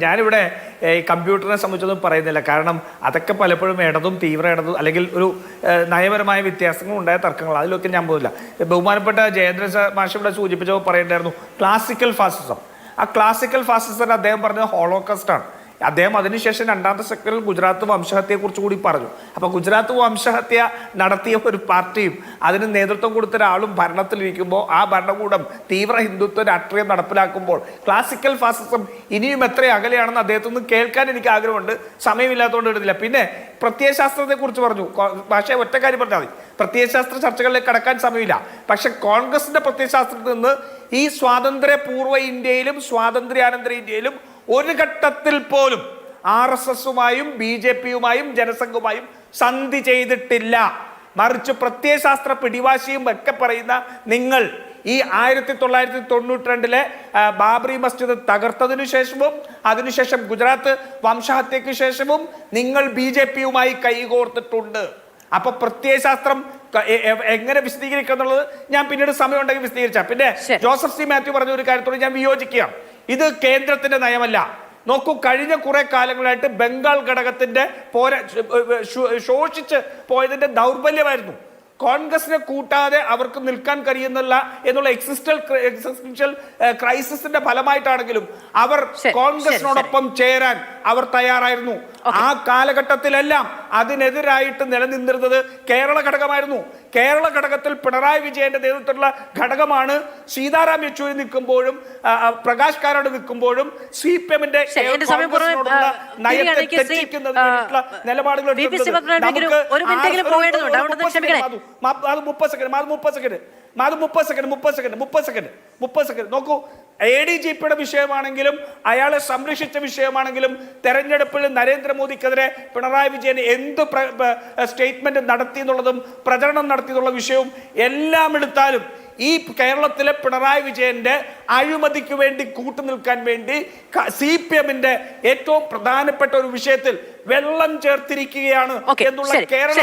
ഞാനിവിടെ ഈ കമ്പ്യൂട്ടറിനെ സംബന്ധിച്ചൊന്നും പറയുന്നില്ല. കാരണം അതൊക്കെ പലപ്പോഴും ഇടതും തീവ്ര ഇടതും അല്ലെങ്കിൽ ഒരു നയപരമായ വ്യത്യാസങ്ങൾ ഉണ്ടായ തർക്കങ്ങൾ, അതിലൊക്കെ ഞാൻ പോകില്ല. ബഹുമാനപ്പെട്ട ജയേന്ദ്ര മാഷ് ഇവിടെ സൂചിപ്പിച്ചപ്പോൾ പറയേണ്ടായിരുന്നു ക്ലാസിക്കൽ ഫാസിസം. ആ ക്ലാസിക്കൽ ഫാസിസം അദ്ദേഹം പറഞ്ഞത് ഹോളോകോസ്റ്റാണ്. അദ്ദേഹം അതിനുശേഷം രണ്ടാമത്തെ സെക്ടറിൽ ഗുജറാത്ത് വംശഹത്യയെക്കുറിച്ച് കൂടി പറഞ്ഞു. അപ്പോൾ ഗുജറാത്ത് വംശഹത്യ നടത്തിയ ഒരു പാർട്ടിയും അതിന് നേതൃത്വം കൊടുത്ത ഒരാളും ഭരണത്തിലിരിക്കുമ്പോൾ ആ ഭരണകൂടം തീവ്ര ഹിന്ദുത്വ രാഷ്ട്രീയം നടപ്പിലാക്കുമ്പോൾ ക്ലാസിക്കൽ ഫാസിസം ഇനിയും എത്ര അകലെയാണെന്ന് അദ്ദേഹത്തിൽ നിന്ന് കേൾക്കാൻ എനിക്ക് ആഗ്രഹമുണ്ട്. സമയമില്ലാത്തതുകൊണ്ട് ഇടുന്നില്ല. പിന്നെ പ്രത്യയശാസ്ത്രത്തെക്കുറിച്ച് പറഞ്ഞു. പക്ഷേ ഒറ്റ കാര്യം പറഞ്ഞാൽ മതി, പ്രത്യയശാസ്ത്ര ചർച്ചകളിലേക്ക് കടക്കാൻ സമയമില്ല. പക്ഷെ കോൺഗ്രസിന്റെ പ്രത്യയശാസ്ത്രത്തിൽ നിന്ന് ഈ സ്വാതന്ത്ര്യപൂർവ്വ ഇന്ത്യയിലും സ്വാതന്ത്ര്യാനന്തര ഇന്ത്യയിലും ഒരു ഘട്ടത്തിൽ പോലും RSSുമായും BJPയുമായും ജനസംഘുമായും സന്ധി ചെയ്തിട്ടില്ല. മറിച്ച് പ്രത്യയശാസ്ത്ര പിടിവാശിയും ഒക്കെ പറയുന്ന നിങ്ങൾ ഈ 1992 ബാബറി മസ്ജിദ് തകർത്തതിനു ശേഷവും അതിനുശേഷം ഗുജറാത്ത് വംശഹത്യക്ക് ശേഷവും നിങ്ങൾ BJPയുമായി കൈകോർത്തിട്ടുണ്ട്. അപ്പൊ പ്രത്യയശാസ്ത്രം എങ്ങനെ വിശദീകരിക്കുക എന്നുള്ളത് ഞാൻ പിന്നീട് സമയം ഉണ്ടെങ്കിൽ വിശദീകരിച്ചാൽ. പിന്നെ ജോസഫ് സി മാത്യു പറഞ്ഞ ഒരു കാര്യത്തോട് ഞാൻ വിയോജിക്കുകയാണ്. ഇത് കേന്ദ്രത്തിന്റെ നയമല്ല. നോക്കൂ, കഴിഞ്ഞ കുറെ കാലങ്ങളായിട്ട് ബംഗാൾ ഘടകത്തിന്റെ ശോഷിച്ച് പോയതിന്റെ ദൗർബല്യമായിരുന്നു. കോൺഗ്രസിനെ കൂട്ടാതെ അവർക്ക് നിൽക്കാൻ കഴിയുന്നില്ല എന്നുള്ള എക്സിസ്റ്റൻഷ്യൽ ക്രൈസിസിന്റെ ഫലമായിട്ടാണെങ്കിലും അവർ കോൺഗ്രസിനോടൊപ്പം ചേരാൻ അവർ തയ്യാറായിരുന്നു. ആ കാലഘട്ടത്തിലെല്ലാം അതിനെതിരായിട്ട് നിലനിന്നിരുന്നത് കേരള ഘടകമായിരുന്നു. കേരള ഘടകത്തിൽ പിണറായി വിജയന്റെ നേതൃത്വത്തിലുള്ള ഘടകമാണ് സീതാറാം യെച്ചൂരി നിൽക്കുമ്പോഴും പ്രകാശ് കാരാട് നിൽക്കുമ്പോഴും CPMന്റെ നയത്തെ തെറ്റിക്കുന്നതിനുള്ള നിലപാടുകൾ. നോക്കൂ, ADGPയുടെ വിഷയമാണെങ്കിലും അയാളെ സംരക്ഷിച്ച വിഷയമാണെങ്കിലും തെരഞ്ഞെടുപ്പിൽ നരേന്ദ്രമോദിക്കെതിരെ പിണറായി വിജയൻ എന്ത് സ്റ്റേറ്റ്മെന്റ് നടത്തി എന്നുള്ളതും പ്രചരണം നടത്തി എന്നുള്ള വിഷയവും എല്ലാം എടുത്താലും ഈ കേരളത്തിലെ പിണറായി വിജയന്റെ അഴിമതിക്ക് വേണ്ടി കൂട്ടുനിൽക്കാൻ വേണ്ടി CPMന്റെ ഏറ്റവും പ്രധാനപ്പെട്ട ഒരു വിഷയത്തിൽ വെള്ളം ചേർത്തിരിക്കുകയാണ് എന്നുള്ള കേരള